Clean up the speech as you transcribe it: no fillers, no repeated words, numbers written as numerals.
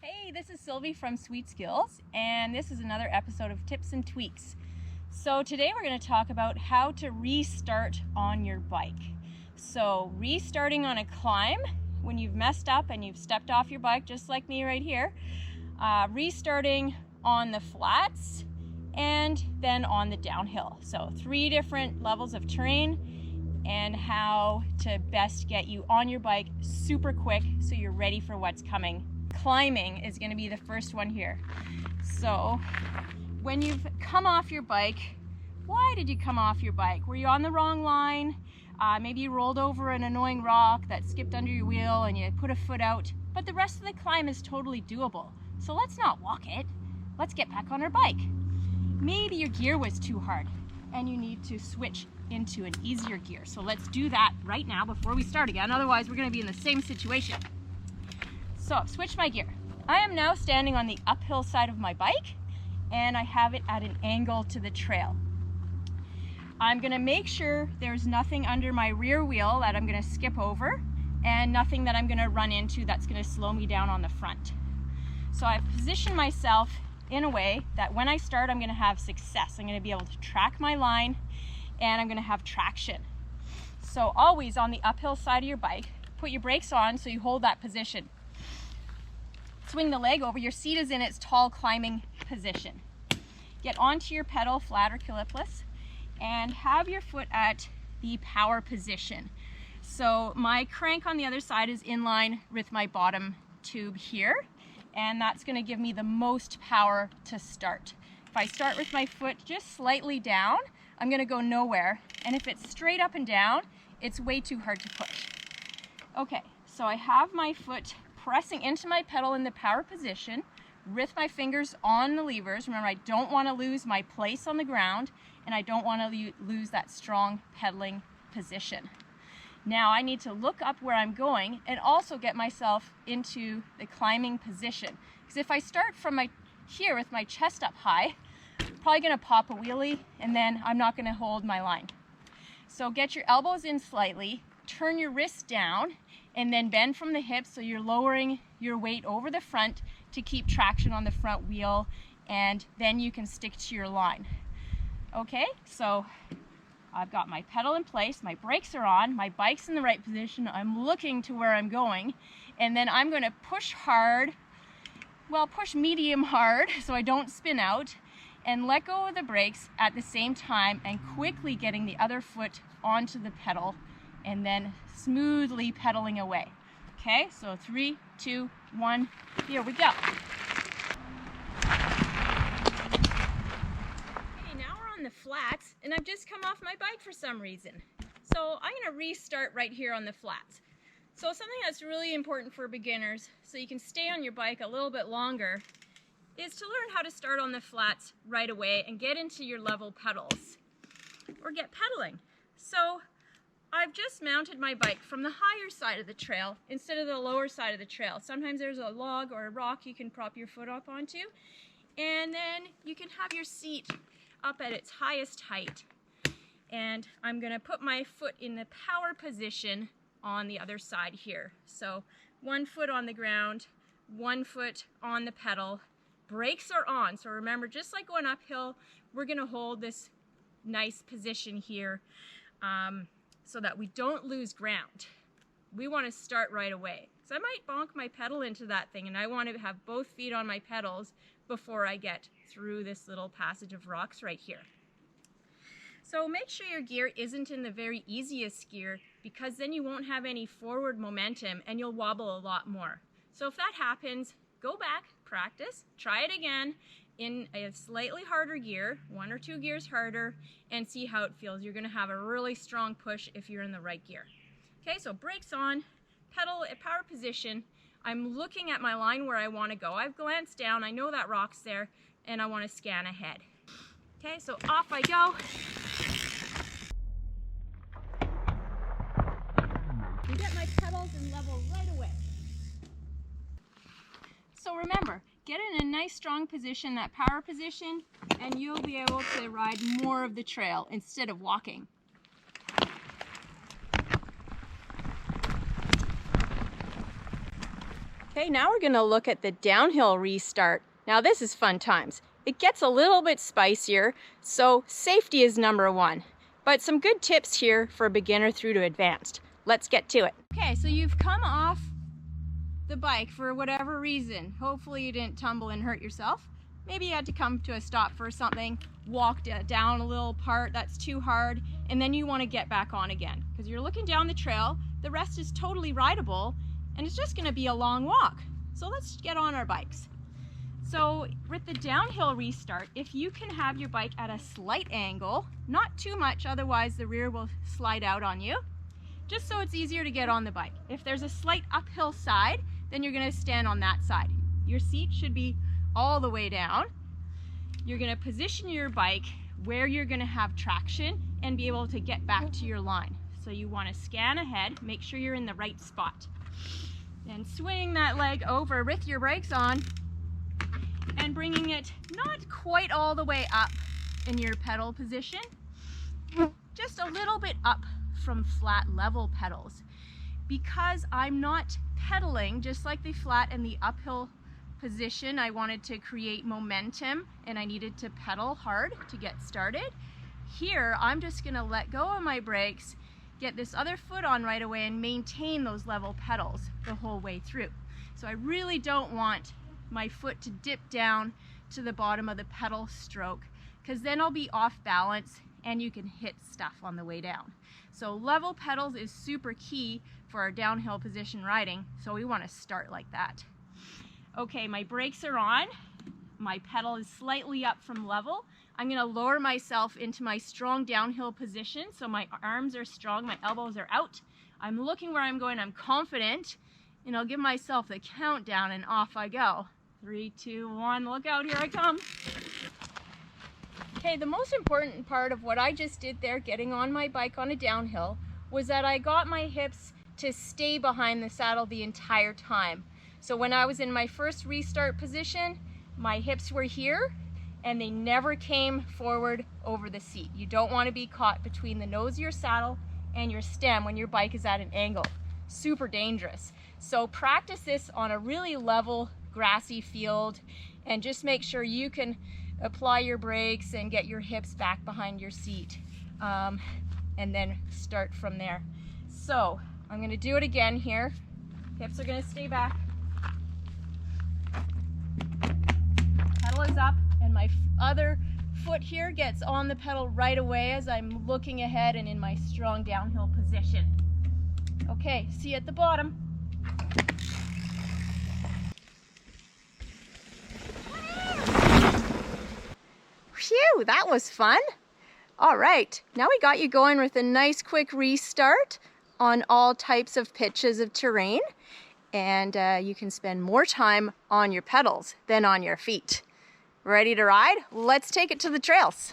Hey, this is Sylvie from Sweet Skills, and this is another episode of Tips and Tweaks. So today we're going to talk about how to restart on your bike. So restarting on a climb when you've messed up and you've stepped off your bike, just like me right here, restarting on the flats, and then on the downhill. So 3 different levels of terrain and how to best get you on your bike super quick so you're ready for what's coming. Climbing is going to be the first one here. So when you've come off your bike, why did you come off your bike? Were you on the wrong line? Maybe you rolled over an annoying rock that skipped under your wheel and you put a foot out, but the rest of the climb is totally doable. So let's not walk it. Let's get back on our bike. Maybe your gear was too hard and you need to switch into an easier gear. So let's do that right now before we start again. Otherwise, we're going to be in the same situation. So I've switched my gear. I am now standing on the uphill side of my bike and I have it at an angle to the trail. I'm going to make sure there's nothing under my rear wheel that I'm going to skip over and nothing that I'm going to run into that's going to slow me down on the front. So I've positioned myself in a way that when I start, I'm going to have success. I'm going to be able to track my line and I'm going to have traction. So always on the uphill side of your bike, put your brakes on so you hold that position. Swing the leg over, your seat is in its tall climbing position. Get onto your pedal, flat or clipless, and have your foot at the power position. So my crank on the other side is in line with my bottom tube here, and that's going to give me the most power to start. If I start with my foot just slightly down, I'm going to go nowhere, and if it's straight up and down, it's way too hard to push. Okay, so I have my foot pressing into my pedal in the power position with my fingers on the levers. Remember, I don't want to lose my place on the ground and I don't want to lose that strong pedaling position. Now I need to look up where I'm going and also get myself into the climbing position. Because if I start from here with my chest up high, I'm probably going to pop a wheelie and then I'm not going to hold my line. So get your elbows in slightly, turn your wrists down, and then bend from the hips so you're lowering your weight over the front to keep traction on the front wheel, and then you can stick to your line. Okay, so I've got my pedal in place, my brakes are on, my bike's in the right position, I'm looking to where I'm going, and then I'm going to push hard, well, push medium hard so I don't spin out, and let go of the brakes at the same time and quickly getting the other foot onto the pedal and then smoothly pedaling away. Okay, so 3, 2, 1, here we go. Okay, now we're on the flats and I've just come off my bike for some reason. So I'm going to restart right here on the flats. So something that's really important for beginners so you can stay on your bike a little bit longer is to learn how to start on the flats right away and get into your level pedals or get pedaling. So I've just mounted my bike from the higher side of the trail instead of the lower side of the trail. Sometimes there's a log or a rock you can prop your foot up onto, and then you can have your seat up at its highest height. And I'm going to put my foot in the power position on the other side here. So 1 foot on the ground, 1 foot on the pedal. Brakes are on, so remember, just like going uphill, we're going to hold this nice position here so that we don't lose ground. We want to start right away. So I might bonk my pedal into that thing, and I want to have both feet on my pedals before I get through this little passage of rocks right here. So make sure your gear isn't in the very easiest gear, because then you won't have any forward momentum and you'll wobble a lot more. So if that happens, go back, practice, try it again in a slightly harder gear, 1 or 2 gears harder, and see how it feels. You're going to have a really strong push if you're in the right gear. Okay, so brakes on, pedal at power position. I'm looking at my line where I want to go. I've glanced down, I know that rock's there, and I want to scan ahead. Okay, so off I go. You get my pedals in level right away. So remember, get in a nice strong position, that power position, and you'll be able to ride more of the trail instead of walking. Okay, now we're going to look at the downhill restart. Now this is fun times. It gets a little bit spicier, so safety is number one. But some good tips here for beginner through to advanced. Let's get to it. Okay, so you've come off the bike for whatever reason. Hopefully you didn't tumble and hurt yourself. Maybe you had to come to a stop for something, walk down a little part that's too hard, and then you want to get back on again. Because you're looking down the trail, the rest is totally rideable, and it's just going to be a long walk. So let's get on our bikes. So with the downhill restart, if you can have your bike at a slight angle, not too much, otherwise the rear will slide out on you, just so it's easier to get on the bike. If there's a slight uphill side, then you're going to stand on that side. Your seat should be all the way down. You're going to position your bike where you're going to have traction and be able to get back to your line. So you want to scan ahead, make sure you're in the right spot. Then swing that leg over with your brakes on and bringing it not quite all the way up in your pedal position, just a little bit up from flat level pedals. Because I'm not pedaling just like the flat and the uphill position, I wanted to create momentum and I needed to pedal hard to get started. Here, I'm just gonna let go of my brakes, get this other foot on right away and maintain those level pedals the whole way through. So I really don't want my foot to dip down to the bottom of the pedal stroke, because then I'll be off balance and you can hit stuff on the way down. So level pedals is super key for our downhill position riding, so we want to start like that. Okay, my brakes are on, my pedal is slightly up from level. I'm going to lower myself into my strong downhill position, so my arms are strong, my elbows are out. I'm looking where I'm going, I'm confident, and I'll give myself the countdown and off I go. 3, 2, 1, look out, here I come. Okay, the most important part of what I just did there, getting on my bike on a downhill, was that I got my hips to stay behind the saddle the entire time. So when I was in my first restart position, my hips were here and they never came forward over the seat. You don't want to be caught between the nose of your saddle and your stem when your bike is at an angle. Super dangerous. So practice this on a really level, grassy field and just make sure you can apply your brakes and get your hips back behind your seat, and then start from there. So I'm going to do it again here. Hips are going to stay back. Pedal is up and my other foot here gets on the pedal right away as I'm looking ahead and in my strong downhill position. Okay, see you at the bottom. Phew, that was fun. All right, now we got you going with a nice quick restart on all types of pitches of terrain, and you can spend more time on your pedals than on your feet. Ready to ride? Let's take it to the trails.